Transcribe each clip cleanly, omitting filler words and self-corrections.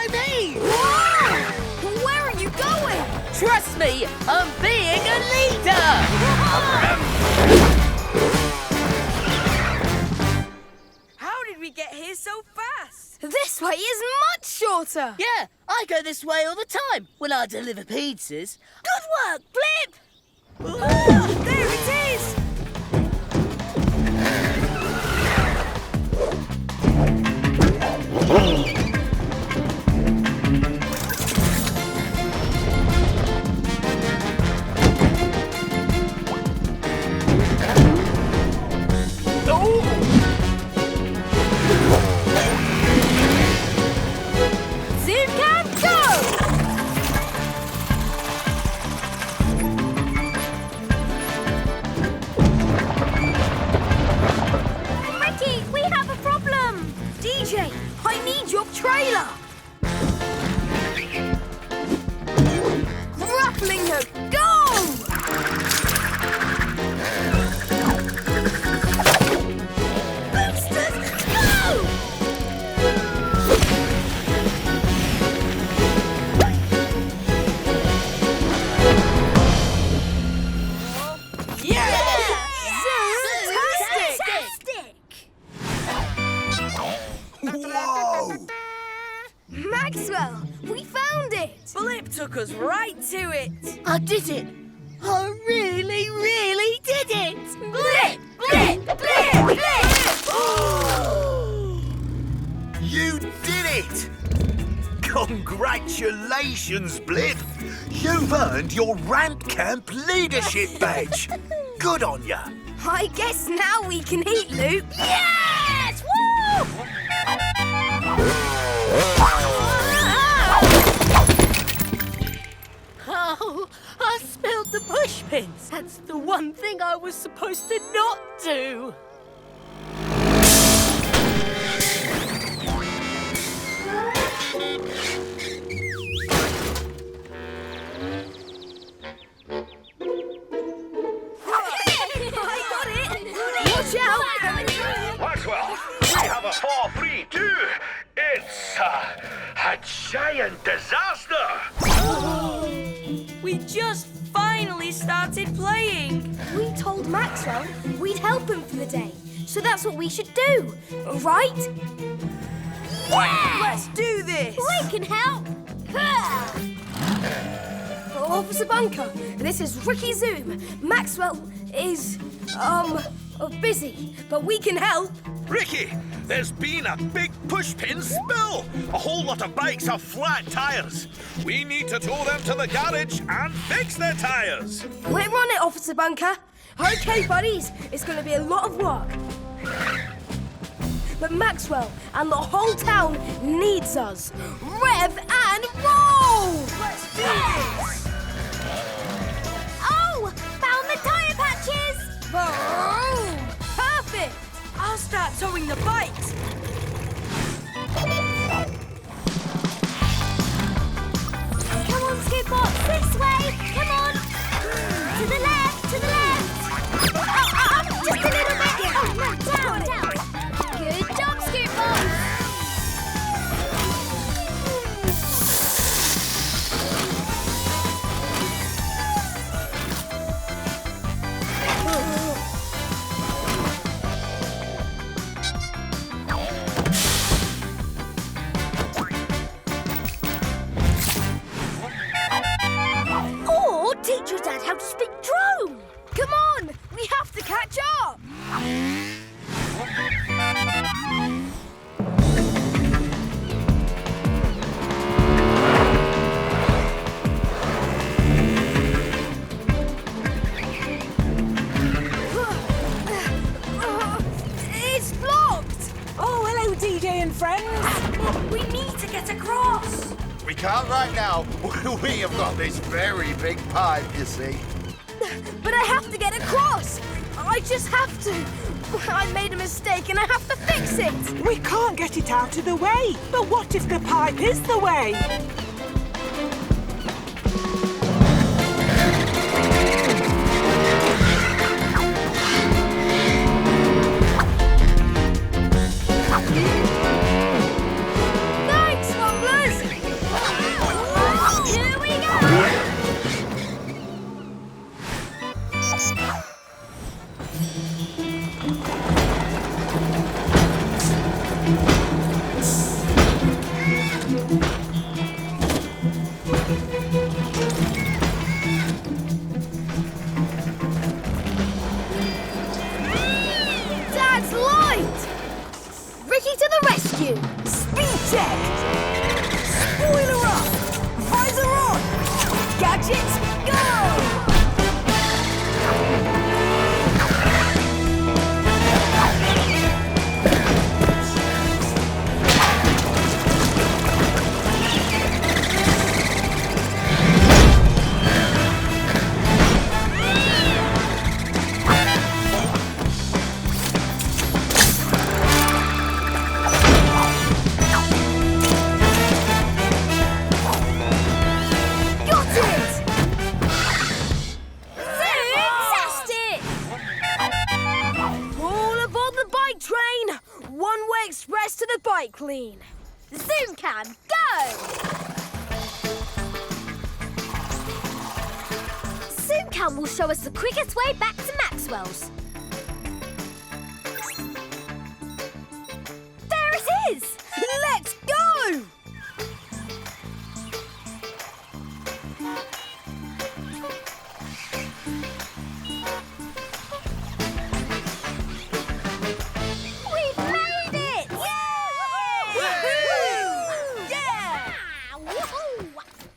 with me! Whoa! Where are you going? Trust me, I'm being a leader! How did we get here so fast? This way is much shorter. Yeah, I go this way all the time when I deliver pizzas. Good work, Blip! There it is! Zoom can go! Ricky, we have a problem! DJ, I need your trailer! Grappling hook, go! Boosters, go! Whoa! Maxwell, we found it! Blip took us right to it. I did it! I really, really did it! Blip! Blip! Blip! Blip! You did it! Congratulations, Blip! You've earned your Rant Camp Leadership Badge. Good on ya. I guess now we can eat, Luke. Yes! Woo! Oh, I spilled the push pins. That's the one thing I was supposed to not do. I got it! Watch out! Maxwell, we have a 4-3-2. It's a giant disaster. We just finally started playing. We told Maxwell we'd help him for the day, so that's what we should do, right? Yeah! Let's do this. We can help! Officer Bunker, this is Ricky Zoom. Maxwell is, busy, but we can help. Ricky, there's been a big pushpin spill. A whole lot of bikes have flat tires. We need to tow them to the garage and fix their tires. We're on it, Officer Bunker. Okay, buddies, it's going to be a lot of work. But Maxwell and the whole town needs us. Rev and roll! Let's do this. Oh, found the tyre patches! Boom! Perfect! I'll start towing the bikes. Come on, Scootbox, this way! Come on! To the left, to the left! Just a little bit! Oh, no, down, down! Good job, Scootbox! Or teach your dad how to speak drone! Come on! We have to catch up! It's blocked! Oh, hello, DJ and friends. We need to get across! We can't right now. We have got this very big pipe, you see. But I have to get across! I just have to! I made a mistake and I have to fix it! We can't get it out of the way. But what if the pipe is the way? Thanks, Mumblers! to the rescue! Speed check! Spoiler up! Visor on! Gadgets, go! Express to the bike lane. Zoom cam, go! Zoom cam will show us the quickest way back to Maxwell's. There it is! Let's go!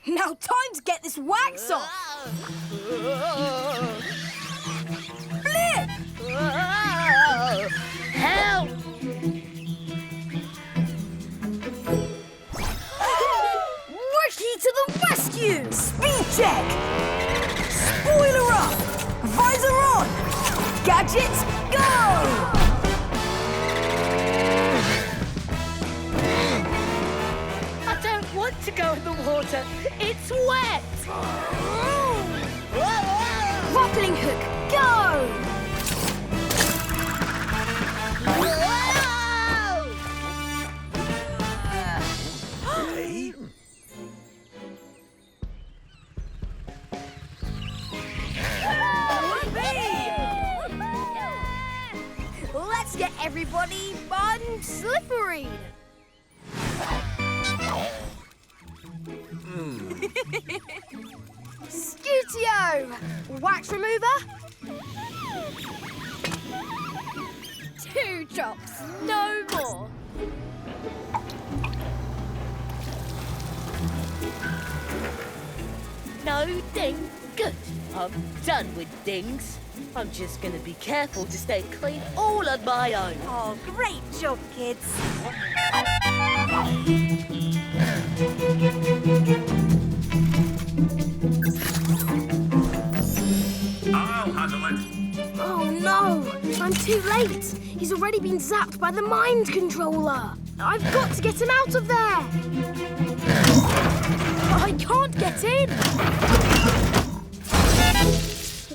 Now time to get this wax off! Blip! Help! Ricky to the rescue! Speed check! Spoiler up! Visor on! Gadgets, go! I don't want to go in the water. It's wet. Grappling hook, go! Hey? Let's get everybody slippery. Scootio! Wax remover? 2 drops, no more. No ding. Good. I'm done with dings. I'm just going to be careful to stay clean all on my own. Oh, great job, kids. I'll handle it. Oh no, I'm too late. He's already been zapped by the mind controller. I've got to get him out of there. I can't get in.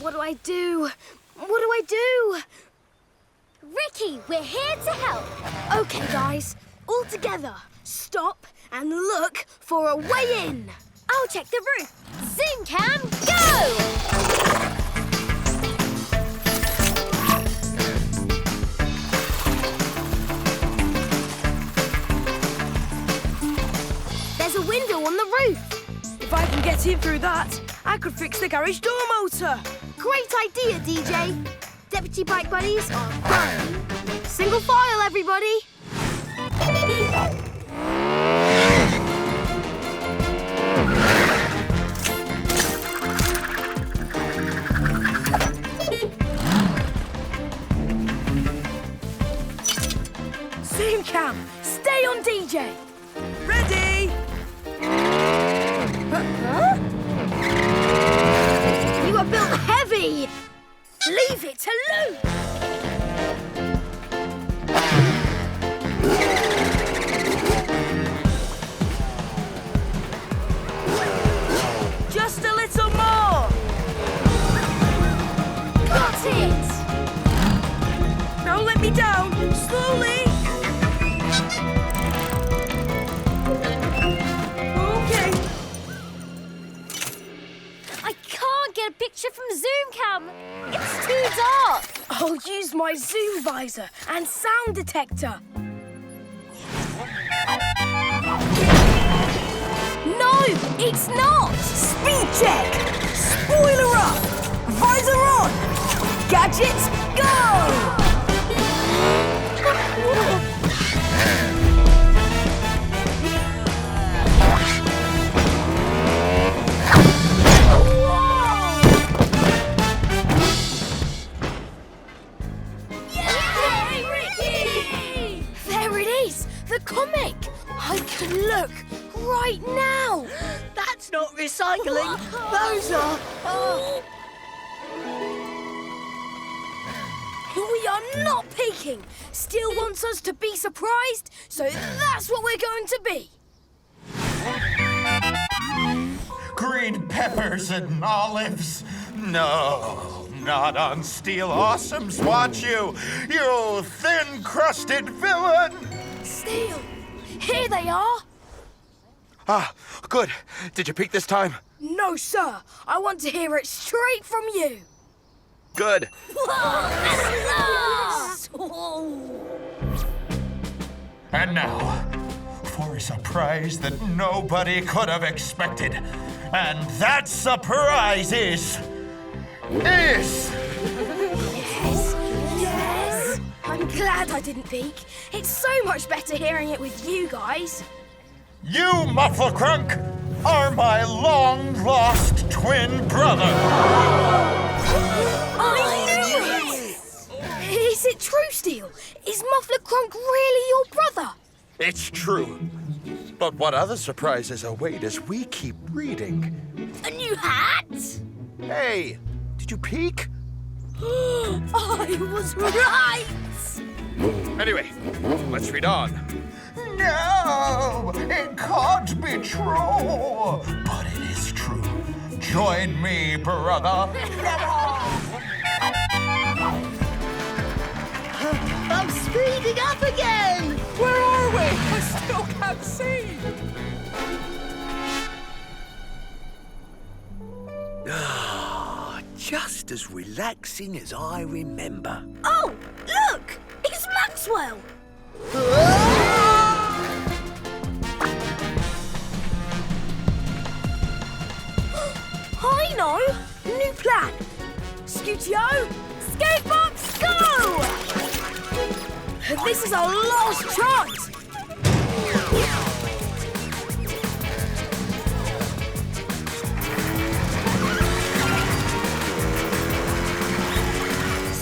What do I do? What do I do? Ricky, we're here to help. Okay, guys, all together. Stop and look for a way in. I'll check the roof. Zoom cam, go! There's a window on the roof. If I can get in through that, I could fix the garage door motor. Great idea, DJ. Deputy Bike Buddies are going. Single file, everybody. Zoom cam, stay on DJ. Ready? Huh? You are built heavy. Leave it to Luke. Just a little more. Got it. Now let me down, slowly. Okay. I can't get a picture from Zoom cam. It's too dark. I'll use my zoom visor and sound detector. No, it's not. Speed check! Spoiler up! Visor on! Gadgets, go! the comic. I can look right now. That's not recycling. Those are... We are not peeking. Steele wants us to be surprised, so that's what we're going to be. Green peppers and olives? No, not on Steel Awesome's watch, you thin-crusted villain! Steele, here they are. Ah, good. Did you peek this time? No, sir. I want to hear it straight from you. Good. And now, for a surprise that nobody could have expected. And that surprise is... Yes! I'm glad I didn't peek. It's so much better hearing it with you guys. You, Mufflecrunk, are my long-lost twin brother. I knew it! Is it true, Steele? Is Mufflecrunk really your brother? It's true. But what other surprises await as we keep reading? A new hat? Hey, did you peek? I was right! Anyway, let's read on. No, it can't be true. But it is true. Join me, brother. I'm speeding up again. Where are we? I still can't see. Just as relaxing as I remember. Oh, look! It's Maxwell! I know! New plan! Scootio, skatebox, go! This is our last chance!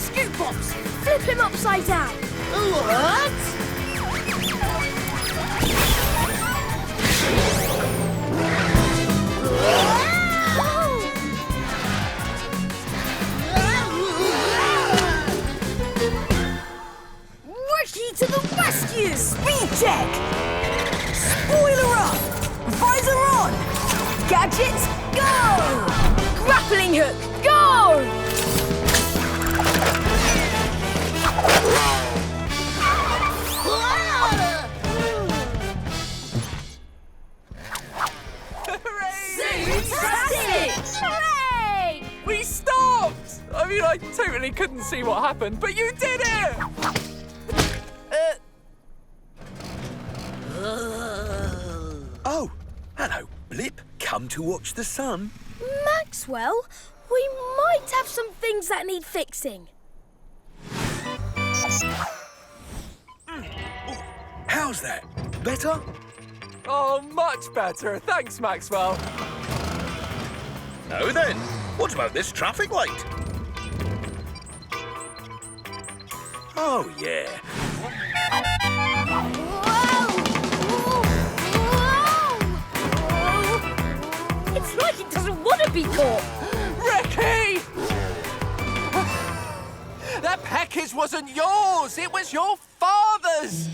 Scootbox, flip him upside down! What? Ricky to the rescue! Speed check! Spoiler up! Visor on! Gadgets, go! Grappling hook, go! Hooray! We stopped! I mean, I totally couldn't see what happened, but you did it! Oh, hello, Blip. Come to watch the sun. Maxwell, we might have some things that need fixing. How's that? Better? Oh, much better. Thanks, Maxwell. Now then, what about this traffic light? Oh, yeah. It's like it doesn't want to be caught. Ricky! That package wasn't yours. It was your father's.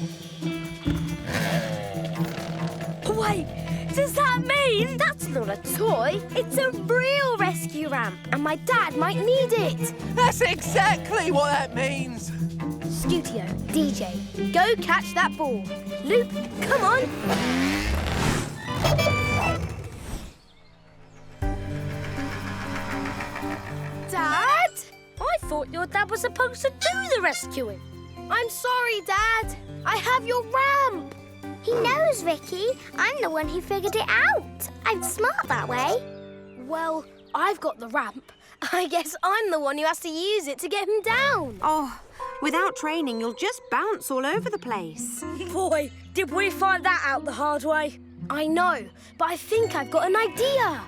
Wait, does that mean... That's not a toy. It's a real rescue ramp, and my dad might need it. That's exactly what that means. Scootio, DJ, go catch that ball. Luke, come on. Dad? I thought your dad was supposed to do the rescuing. I'm sorry, Dad. I have your ramp. He knows, Ricky. I'm the one who figured it out. I'm smart that way. Well, I've got the ramp. I guess I'm the one who has to use it to get him down. Oh, without training, you'll just bounce all over the place. Boy, did we find that out the hard way. I know, but I think I've got an idea.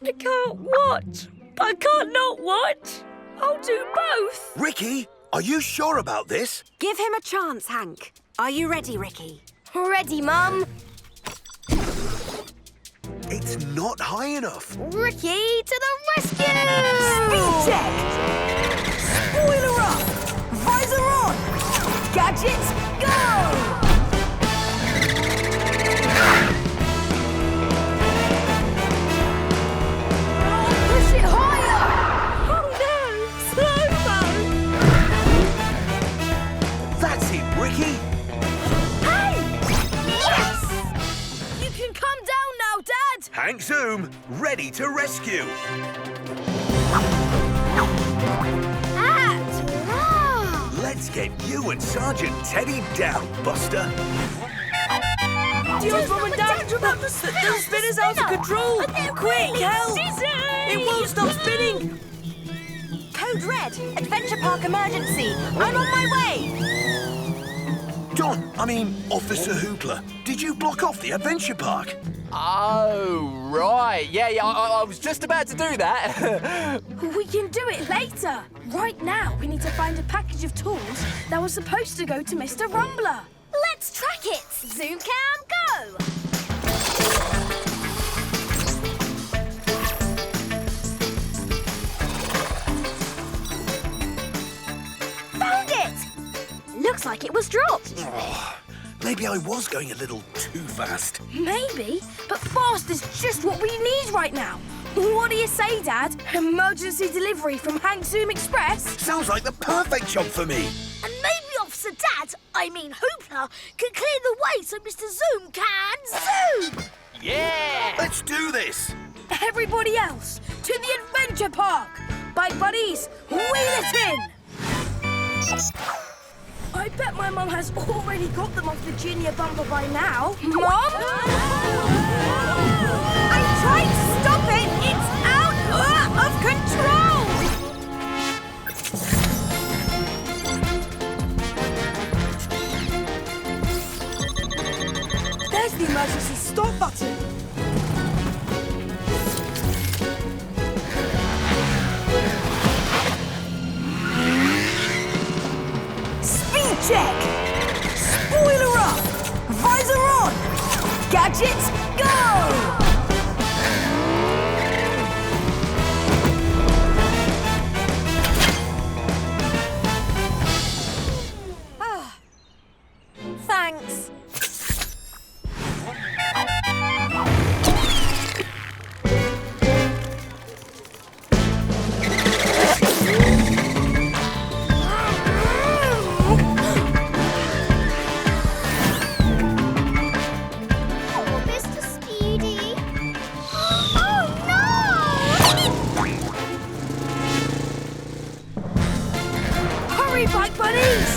I can't watch, but I can't not watch. I'll do both. Ricky, Are you sure about this? Give him a chance, Hank. Are you ready, Ricky? Ready, Mum. It's not high enough. Ricky to the rescue! Speed check! Spoiler up! Visor on! Gadgets, go! Push it higher! Oh no! Slow-mo! That's it, Ricky. Hey! Yes! You can come down now, Dad! Hank Zoom, ready to rescue. Let's get you and Sergeant Teddy down, Buster. Dear Mum and Dad, the spinner's out of control. Quick, help! It won't stop spinning. Code Red, Adventure Park emergency. I'm on my way. Officer Hoopla, did you block off the adventure park? Oh, right. Yeah, I was just about to do that. We can do it later. Right now, we need to find a package of tools that was supposed to go to Mr. Rumbler. Let's track it. Zoom cam, go! Found it! Looks like it was dropped. Maybe I was going a little too fast. Maybe, but fast is just what we need right now. What do you say, Dad? Emergency delivery from Hank Zoom Express? Sounds like the perfect job for me. And maybe Officer Hoopla, can clear the way so Mr. Zoom can zoom! Yeah! Let's do this. Everybody else, to the adventure park! Bike buddies, wheel it in! I bet my mum has already got them off the junior bumper by now. Mum? I tried to stop it. It's out of control. There's the emergency stop button. Speed check! Spoiler up! Visor on! Gadgets, go! Thanks. Mr. Speedy. Oh, no! Hurry, bike buddies!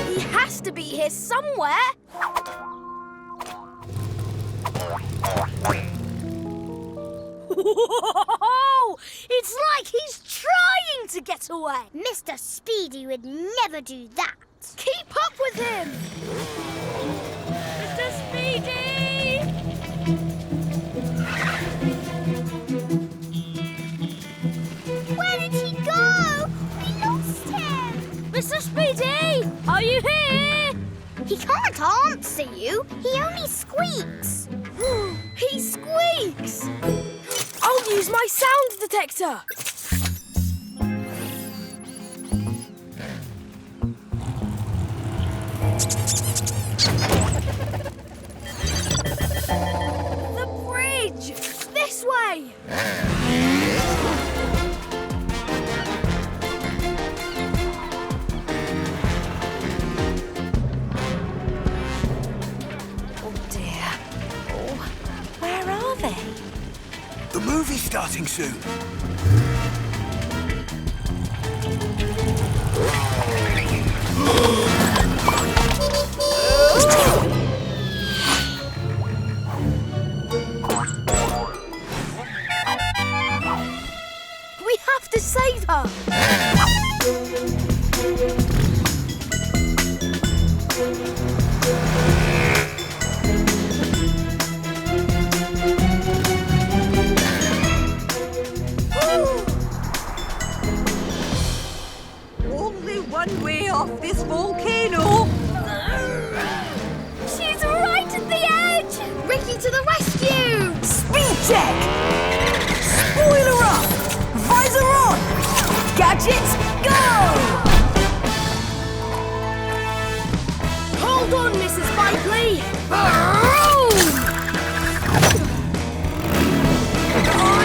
He has to be here somewhere. Whoa! It's like he's trying to get away. Mr. Speedy would never do that. Keep up with him. Mr. Speedy! Where did he go? We lost him. Mr. Speedy, are you here? He can't answer you. He only squeaks. He squeaks. I'll use my sound detector. The bridge! This way! Oh dear. Oh, where are they? The movie's starting soon. We have to save her! rescue! Speed check! Spoiler up! Visor on! Gadgets, go! Hold on, Mrs. Bikely! I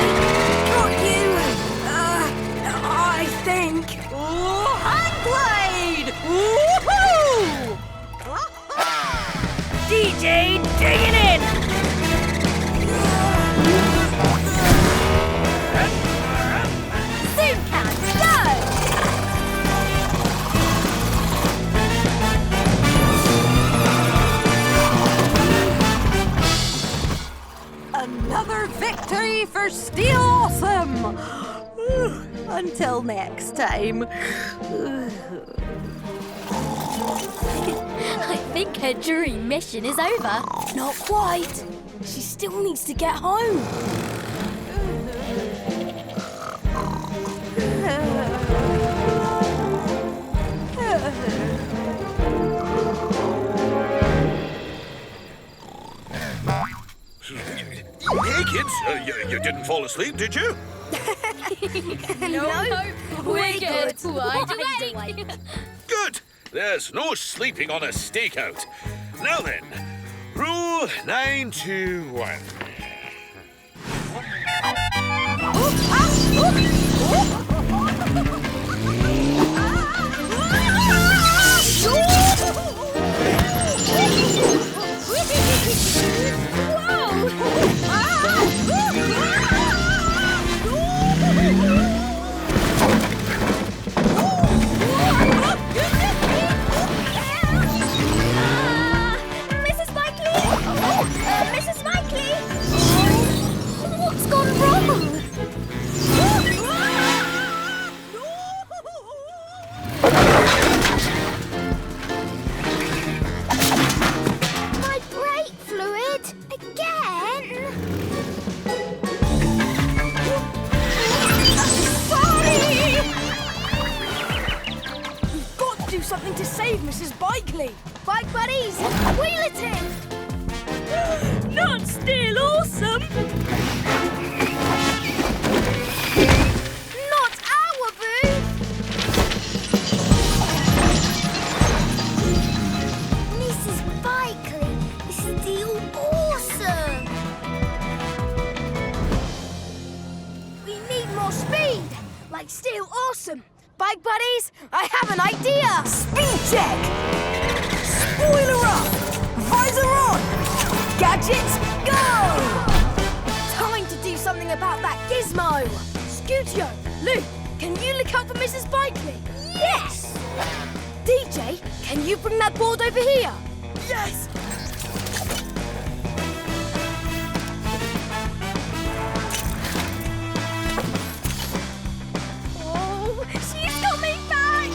got you! I think... Hang blade! Woohoo! DJ, dig it in! Zoom count, go! Another victory for Steel Awesome! Until next time. I think her dream mission is over. Not quite. She still needs to get home. Hey, kids, you didn't fall asleep, did you? No, we're good. Wide awake. Good. There's no sleeping on a stakeout. Now then, rule 921. Mrs. Mikey! Mrs. Mikey! What's gone wrong? My brake fluid! Again? We've got to do something to save Mrs. Bikely. Bike buddies, wheel it in! Not Steel Awesome! Not our booth! Mrs. Bikely is still awesome! We need more speed, like Steel Awesome. Bike buddies, I have an idea! Speed check! Spoiler up! Visor on! Gadgets, go! Time to do something about that gizmo! Scootio, Luke, can you look out for Mrs. Bikely? Yes! DJ, can you bring that board over here? Yes! Oh, she's coming back!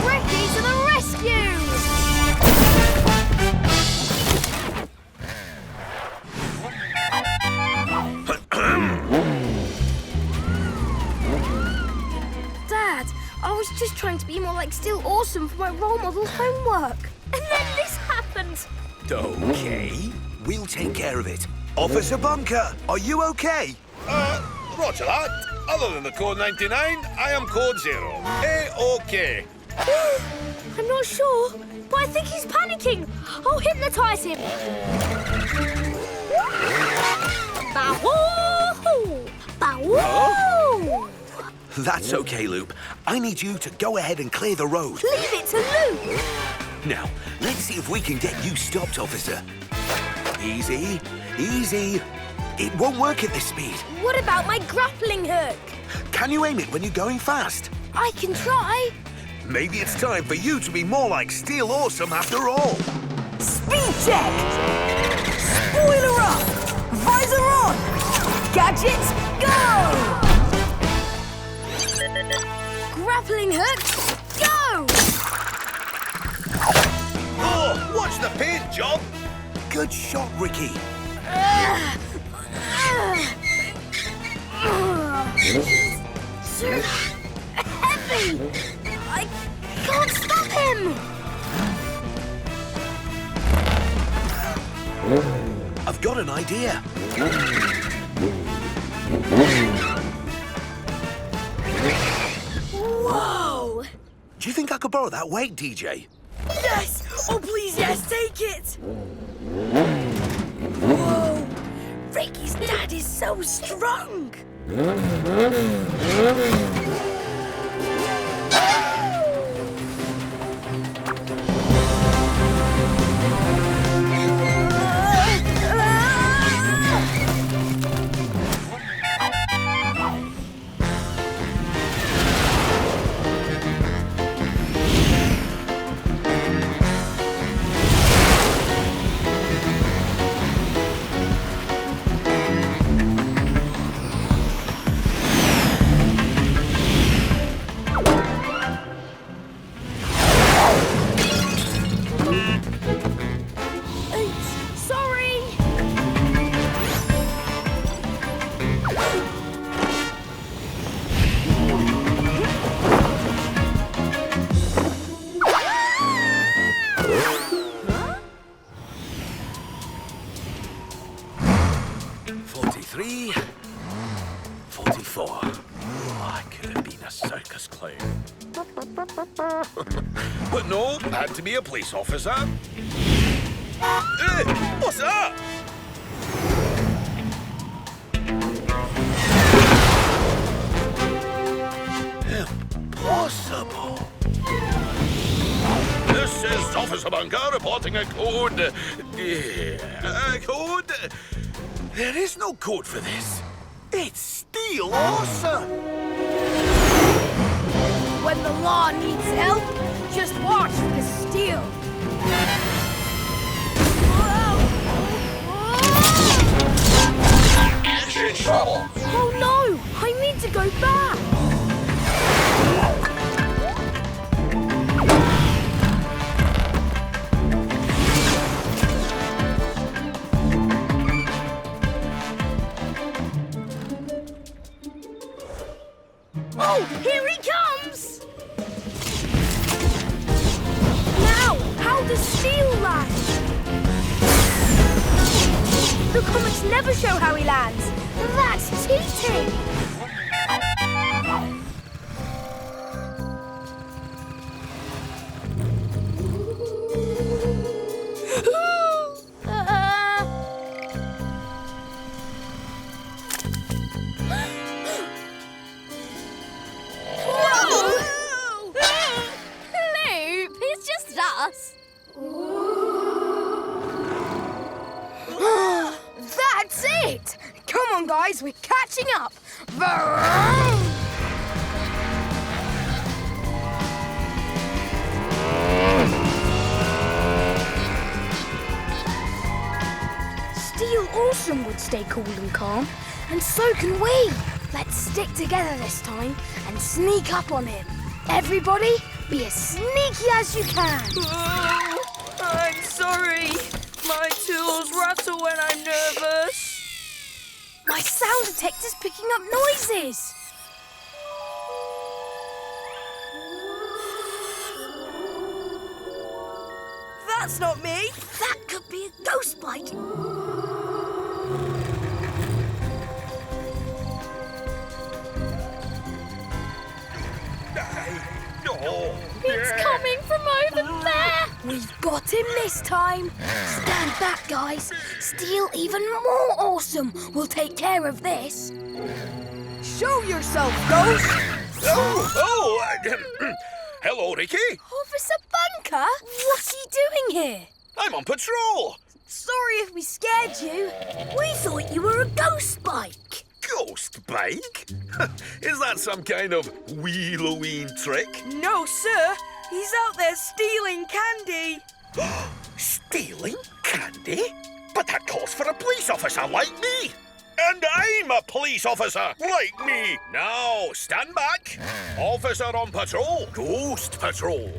Ricky to the rescue! Dad, I was just trying to be more like Steel Awesome for my role model homework. And then this happened. Okay, we'll take care of it. Officer Bunker, are you okay? Roger that. Other than the code 99, I am code 0. A-OK. I'm not sure, but I think he's panicking. I'll hypnotise him. Bow-woo! Bow-woo! That's okay, Loop. I need you to go ahead and clear the road. Leave it to Luke. Now, let's see if we can get you stopped, officer. Easy, easy. It won't work at this speed. What about my grappling hook? Can you aim it when you're going fast? I can try. Maybe it's time for you to be more like Steel Awesome after all. Speed check! Spoiler up! Visor on! Gadgets, go! Grappling hook, go! Oh, watch the paint job. Good shot, Ricky. So heavy. me! I can't stop him! I've got an idea. Whoa! Do you think I could borrow that weight, DJ? Yes! Oh, please, yes, take it! Whoa! Ricky's dad is so strong! Sorry! Huh? 43, 44. Oh, I could have been a circus clown. But no, had to be a police officer. What's that? Impossible. This is Officer Bunker reporting a code. Code? There is no code for this. It's Steel Awesome. When the law needs help, just watch for the steel. In trouble. Oh no! I need to go back! Oh, here he comes! Now, how does steel land? The comics never show how he lands. That's cheating! Loop, it's just us. That's it! Come on, guys, we're catching up. Vroom! Steel Awesome would stay cool and calm, and so can we. Let's stick together this time and sneak up on him. Everybody, be as sneaky as you can. Oh, I'm sorry. My tools rattle when I'm nervous. My sound detector's picking up noises. That's not me. That could be a ghost bite. No. It's coming from over there. We've got him this time. Stand back, guys. Steel even more awesome. We'll take care of this. Show yourself, Ghost. Hello, Ricky. Officer Bunker, what are you doing here? I'm on patrol. Sorry if we scared you. We thought you were a ghost bike. Ghost bike? Is that some kind of Wheeloween trick? No, sir. He's out there stealing candy. Stealing candy? But that calls for a police officer like me. And I'm a police officer like me. Now, stand back. Officer on patrol. Ghost patrol.